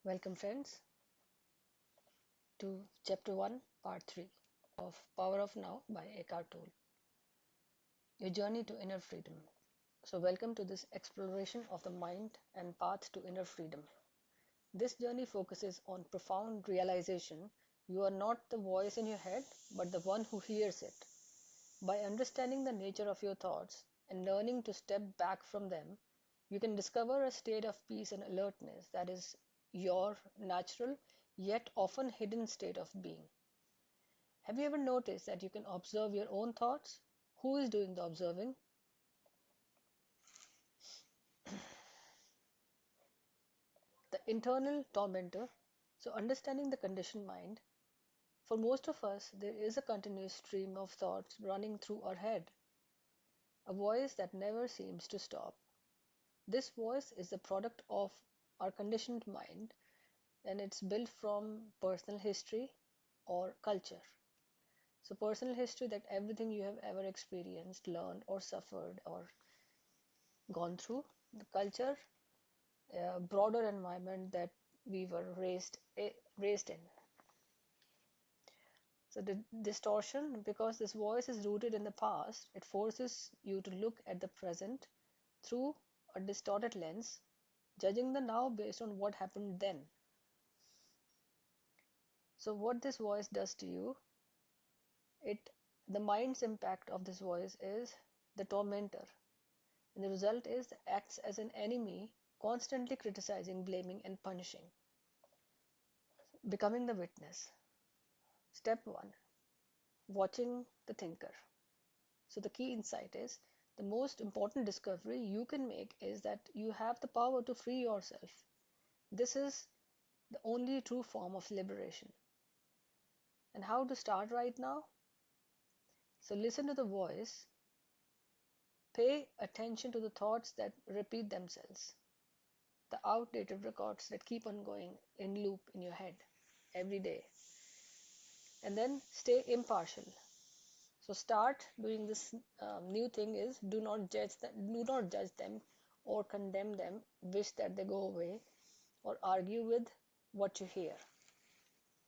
Welcome, friends, to Chapter 1, Part 3 of Power of Now by Eckhart Tolle, your journey to inner freedom. So, welcome to this exploration of the mind and path to inner freedom. This journey focuses on profound realization you are not the voice in your head, but the one who hears it. By understanding the nature of your thoughts and learning to step back from them, you can discover a state of peace and alertness that is your natural yet often hidden state of being. Have you ever noticed that you can observe your own thoughts? Who is doing the observing? The internal tormentor. So, understanding the conditioned mind, for most of us, there is a continuous stream of thoughts running through our head, a voice that never seems to stop. This voice is the product of our conditioned mind, and it's built from personal history or culture. So, personal history, that everything you have ever experienced, learned, or suffered, or gone through. The culture, broader environment that we were raised in. So the distortion, because this voice is rooted in the past, it forces you to look at the present through a distorted lens, judging the now based on what happened then. So what this voice does to you, it the mind's impact of this voice is the tormentor, and the result is it acts as an enemy, constantly criticizing, blaming, and punishing. Becoming the witness. Step 1, watching the thinker. So the key insight is the most important discovery you can make is that you have the power to free yourself. This is the only true form of liberation. And how to start right now? So listen to the voice, pay attention to the thoughts that repeat themselves, the outdated records that keep on going in loop in your head every day. And then stay impartial. So start doing this new thing is do not judge them or condemn them, wish that they go away or argue with what you hear.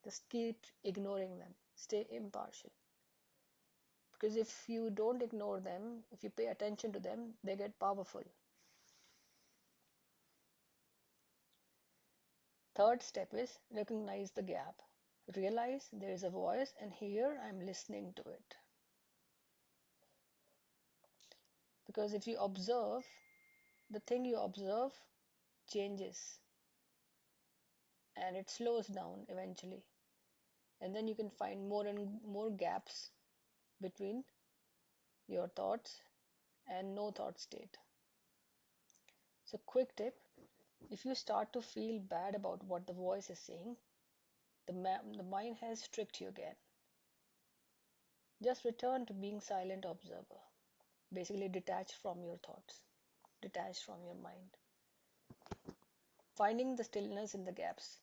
Just keep ignoring them. Stay impartial. Because if you don't ignore them, if you pay attention to them, they get powerful. Third step is recognize the gap. Realize there is a voice and here I'm listening to it. Because if you observe, the thing you observe changes and it slows down eventually. And then you can find more and more gaps between your thoughts and no thought state. So, quick tip, if you start to feel bad about what the voice is saying, the mind has tricked you again. Just return to being silent observer, basically detached from your thoughts, detached from your mind. Finding the stillness in the gaps.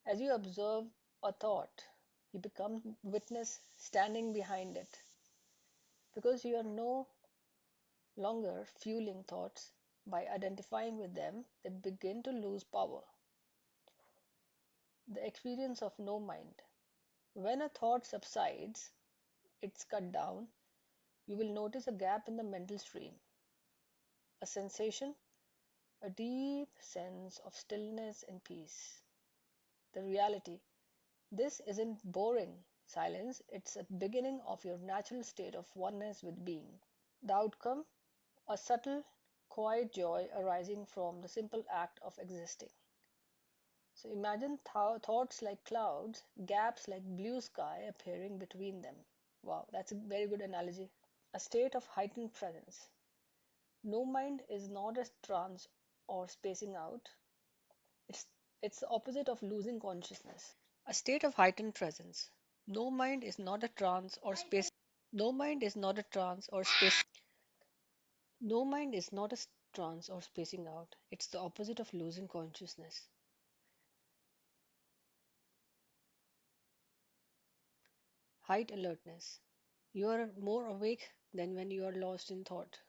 As you observe a thought, you become witness standing behind it because you are no longer fueling thoughts. By identifying with them, they begin to lose power. The experience of no mind. When a thought subsides, it's cut down, you will notice a gap in the mental stream, a sensation, a deep sense of stillness and peace. The reality, this isn't boring silence, it's a beginning of your natural state of oneness with being. The outcome, a subtle, quiet joy arising from the simple act of existing. So imagine thoughts like clouds, gaps like blue sky appearing between them. Wow, that's a very good analogy. A state of heightened presence. No mind is not a trance or spacing out. It's it's the opposite of losing consciousness. A state of heightened presence. No mind is not a trance or space. No mind is not a trance or space. No mind is not a trance or spacing out. It's the opposite of losing consciousness. Height alertness. You are more awake than when you are lost in thought.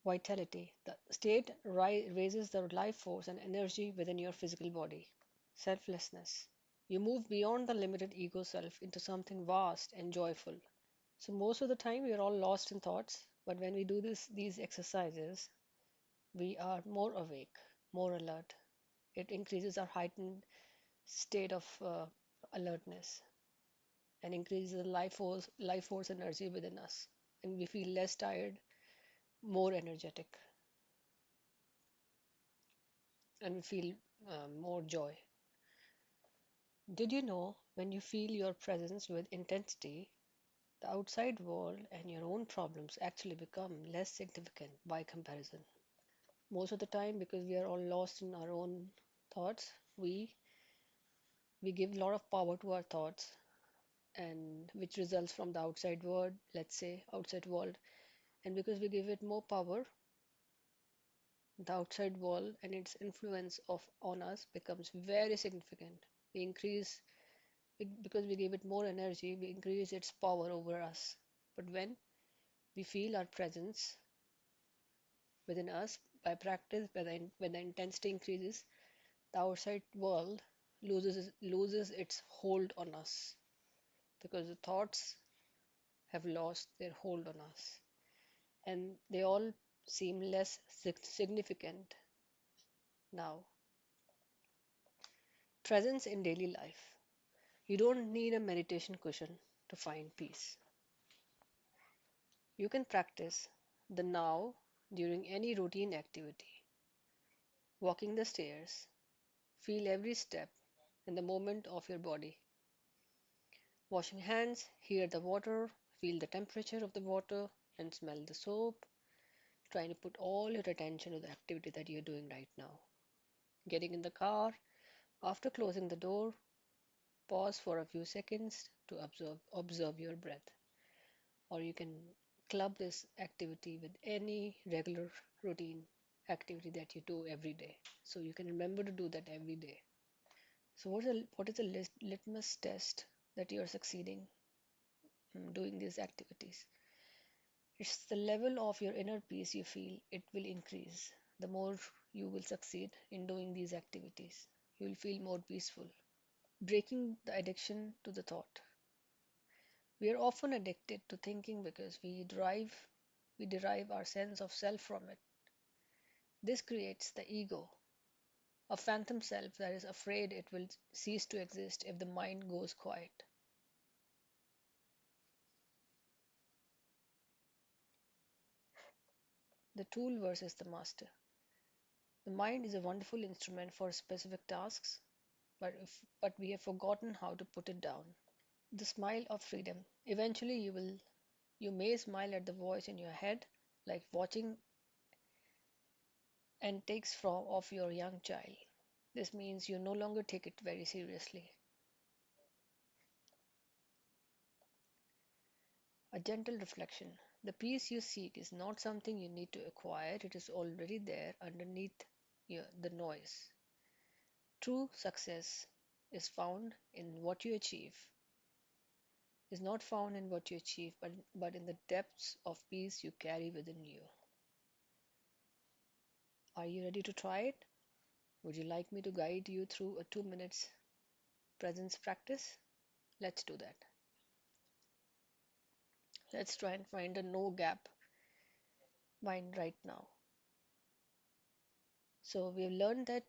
Vitality. The state raises the life force and energy within your physical body. Selflessness. You move beyond the limited ego self into something vast and joyful. So most of the time we are all lost in thoughts, but when we do these exercises, we are more awake, more alert. It increases our heightened state of alertness and increases the life force energy within us, and we feel less tired, more energetic, and we feel more joy. Did you know when you feel your presence with intensity, the outside world and your own problems actually become less significant by comparison? Most of the time, because we are all lost in our own thoughts, we give a lot of power to our thoughts, and which results from the outside world, let's say outside world, and because we give it more power, the outside world and its influence of on us becomes very significant. We increase it because we give it more energy, we increase its power over us. But when we feel our presence within us by practice, when the intensity increases, the outside world loses its hold on us because the thoughts have lost their hold on us, and they all seem less significant now. Presence in daily life. You don't need a meditation cushion to find peace. You can practice the now during any routine activity. Walking the stairs, feel every step in the moment of your body. Washing hands, hear the water, feel the temperature of the water, and smell the soap. Trying to put all your attention to the activity that you're doing right now. Getting in the car, after closing the door, pause for a few seconds to observe your breath. Or you can club this activity with any regular routine activity that you do every day. So you can remember to do that every day. So what is the litmus test that you are succeeding doing these activities? It's the level of your inner peace you feel it will increase. The more you will succeed in doing these activities, you will feel more peaceful. Breaking the addiction to the thought. We are often addicted to thinking because we derive our sense of self from it. This creates the ego, a phantom self that is afraid it will cease to exist if the mind goes quiet. The tool versus the master. The mind is a wonderful instrument for specific tasks, but we have forgotten how to put it down. The smile of freedom. Eventually you may smile at the voice in your head, like watching and takes from of your young child. This means you no longer take it very seriously. A gentle reflection. The peace you seek is not something you need to acquire, it is already there underneath the noise. True success is found in what you achieve, is not found in what you achieve, but in the depths of peace you carry within you. Are you ready to try it? Would you like me to guide you through a 2 minutes presence practice? Let's do that. Let's try and find a no gap mind right now. So, we've learned that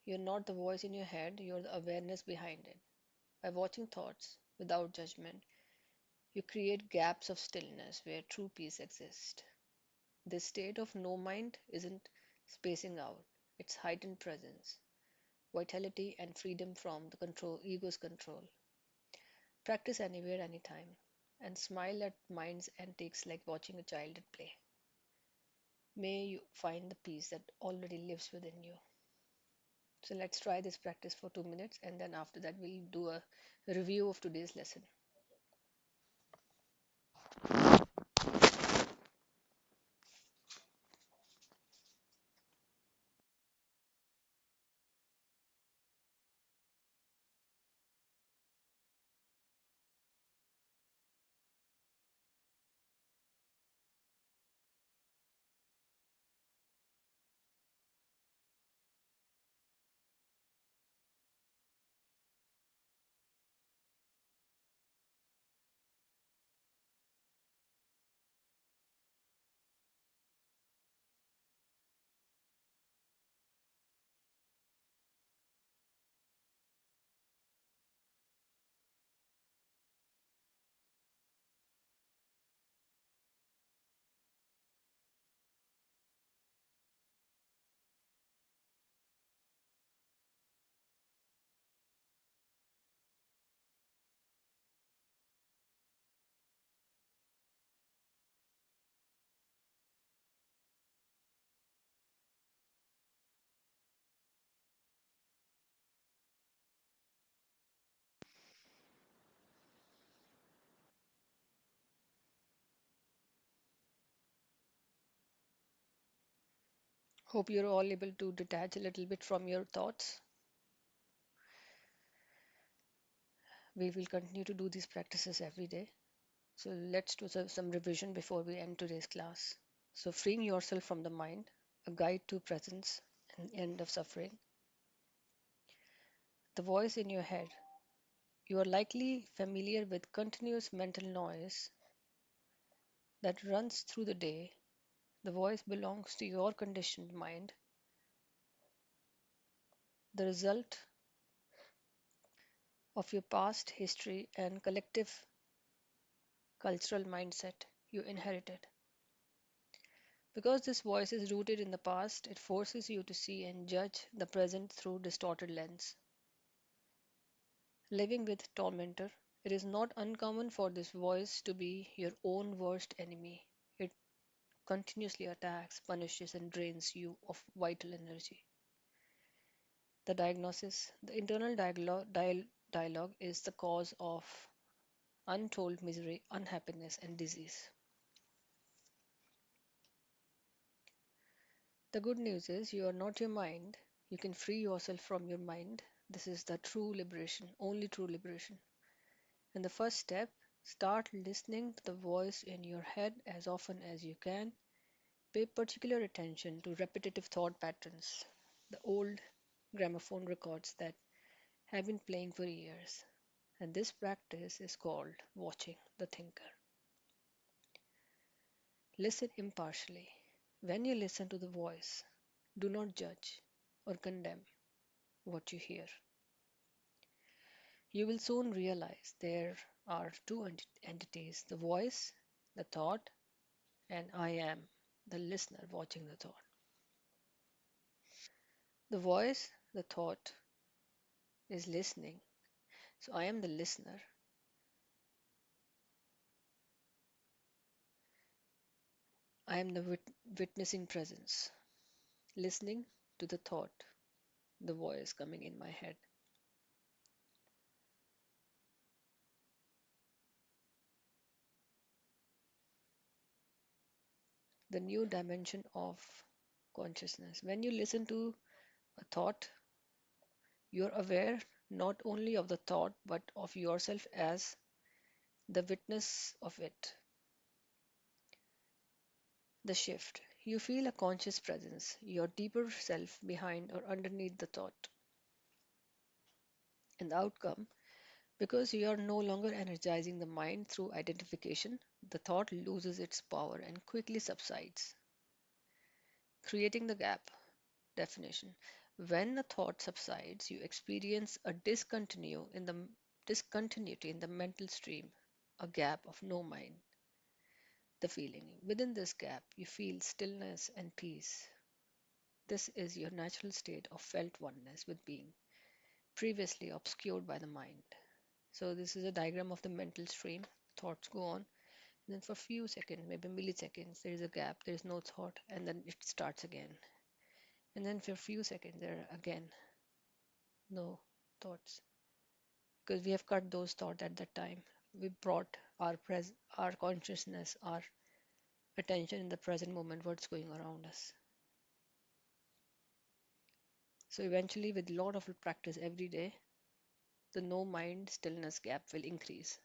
you're not the voice in your head, you're the awareness behind it. By watching thoughts without judgment, you create gaps of stillness where true peace exists. This state of no mind isn't spacing out, it's heightened presence, vitality, and freedom from the ego's control. Practice anywhere, anytime, and smile at mind's antics like watching a child at play. May you find the peace that already lives within you. So let's try this practice for 2 minutes, and then after that, we'll do a review of today's lesson. Hope you're all able to detach a little bit from your thoughts. We will continue to do these practices every day. So let's do some revision before we end today's class. So, freeing yourself from the mind, a guide to presence and end of suffering. The voice in your head. You are likely familiar with continuous mental noise that runs through the day. The voice belongs to your conditioned mind, the result of your past history and collective cultural mindset you inherited. Because this voice is rooted in the past, it forces you to see and judge the present through distorted lens. Living with Tormentor, it is not uncommon for this voice to be your own worst enemy. It continuously attacks, punishes, and drains you of vital energy. The diagnosis, the internal dialogue is the cause of untold misery, unhappiness, and disease. The good news is you are not your mind. You can free yourself from your mind. This is the true liberation, only true liberation. And the first step, start listening to the voice in your head as often as you can. Pay particular attention to repetitive thought patterns, the old gramophone records that have been playing for years. And this practice is called watching the thinker. Listen impartially. When you listen to the voice, do not judge or condemn what you hear. You will soon realize there are two entities, the voice, the thought, and I am the listener watching the thought. The voice, the thought, is listening. So I am the listener. I am the witnessing presence, listening to the thought, the voice coming in my head. The new dimension of consciousness. When you listen to a thought, you're aware not only of the thought but of yourself as the witness of it. The shift. You feel a conscious presence, your deeper self behind or underneath the thought. And the outcome, because you are no longer energizing the mind through identification, the thought loses its power and quickly subsides, creating the gap. Definition. When a thought subsides, you experience a discontinuity in the mental stream, a gap of no mind. The feeling. Within this gap, you feel stillness and peace. This is your natural state of felt oneness with being, previously obscured by the mind. So this is a diagram of the mental stream. Thoughts go on, and then for a few seconds, maybe milliseconds, there is a gap, there is no thought, and then it starts again. And then for a few seconds, there are again no thoughts. Because we have cut those thoughts at that time. We brought our consciousness, our attention in the present moment, what's going around us. So eventually, with a lot of practice every day, the no mind stillness gap will increase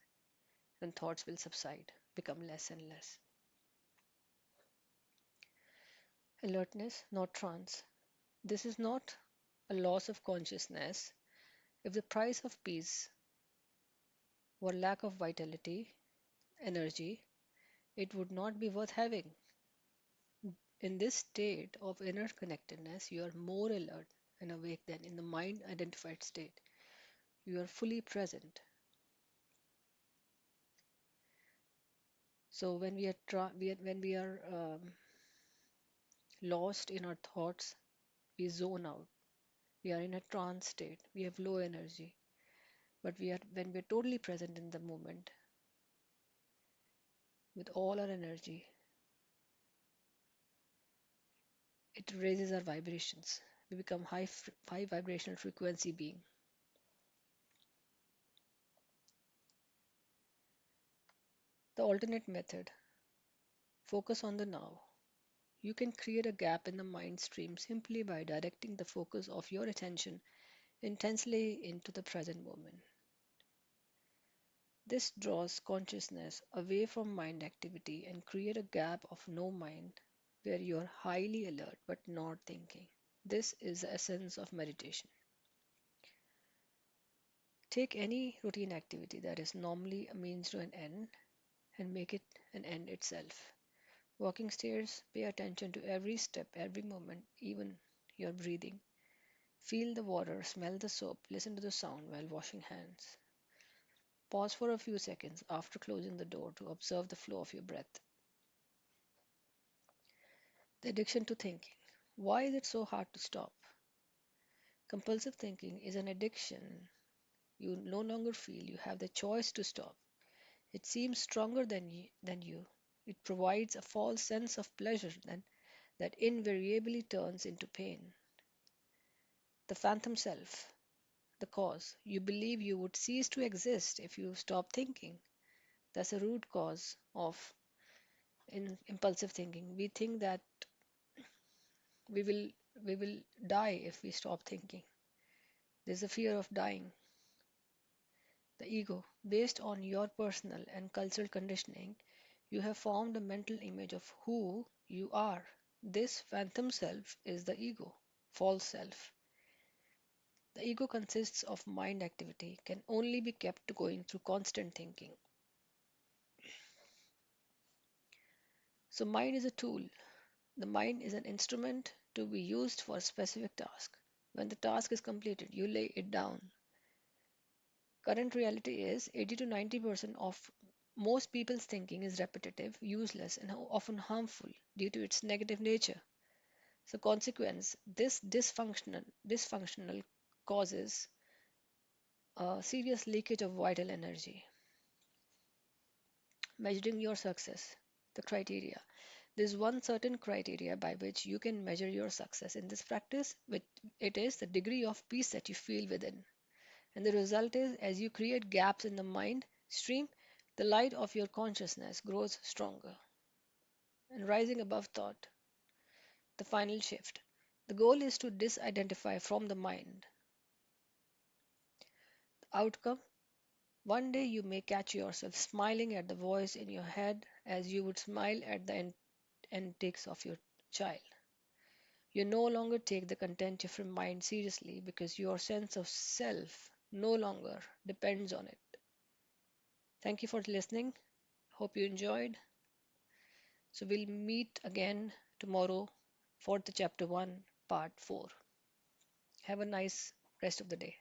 and thoughts will subside, become less and less. Alertness, not trance. This is not a loss of consciousness. If the price of peace were lack of vitality, energy, it would not be worth having. In this state of inner connectedness, you are more alert and awake than in the mind identified state. You are fully present. So when we are lost in our thoughts, we zone out. We are in a trance state. We have low energy. But when we are totally present in the moment with all our energy, it raises our vibrations. We become high vibrational frequency being. The alternate method, focus on the now. You can create a gap in the mind stream simply by directing the focus of your attention intensely into the present moment. This draws consciousness away from mind activity and create a gap of no mind where you are highly alert but not thinking. This is the essence of meditation. Take any routine activity that is normally a means to an end and make it an end itself. Walking stairs, pay attention to every step, every moment, even your breathing. Feel the water, smell the soap, listen to the sound while washing hands. Pause for a few seconds after closing the door to observe the flow of your breath. The addiction to thinking. Why is it so hard to stop? Compulsive thinking is an addiction. You no longer feel you have the choice to stop. It seems stronger than you. It provides a false sense of pleasure that invariably turns into pain. The phantom self, the cause. You believe you would cease to exist if you stop thinking. That's a root cause of impulsive thinking. We think that we will we will die if we stop thinking. There's a fear of dying. The ego, based on your personal and cultural conditioning, you have formed a mental image of who you are. This phantom self is the ego, false self. The ego consists of mind activity, can only be kept going through constant thinking. So, mind is a tool. The mind is an instrument to be used for a specific task. When the task is completed, you lay it down. Current reality is 80 to 90% of most people's thinking is repetitive, useless, and often harmful due to its negative nature. So, consequence, this dysfunctional causes a serious leakage of vital energy. Measuring your success, the criteria. There's one certain criteria by which you can measure your success in this practice, which it is the degree of peace that you feel within. And the result is, as you create gaps in the mind stream, the light of your consciousness grows stronger. And rising above thought, the final shift. The goal is to disidentify from the mind. The outcome, one day you may catch yourself smiling at the voice in your head as you would smile at the antics of your child. You no longer take the content of your mind seriously because your sense of self no longer depends on it. Thank you for listening. Hope you enjoyed. So we'll meet again tomorrow for the chapter 1, part 4. Have a nice rest of the day.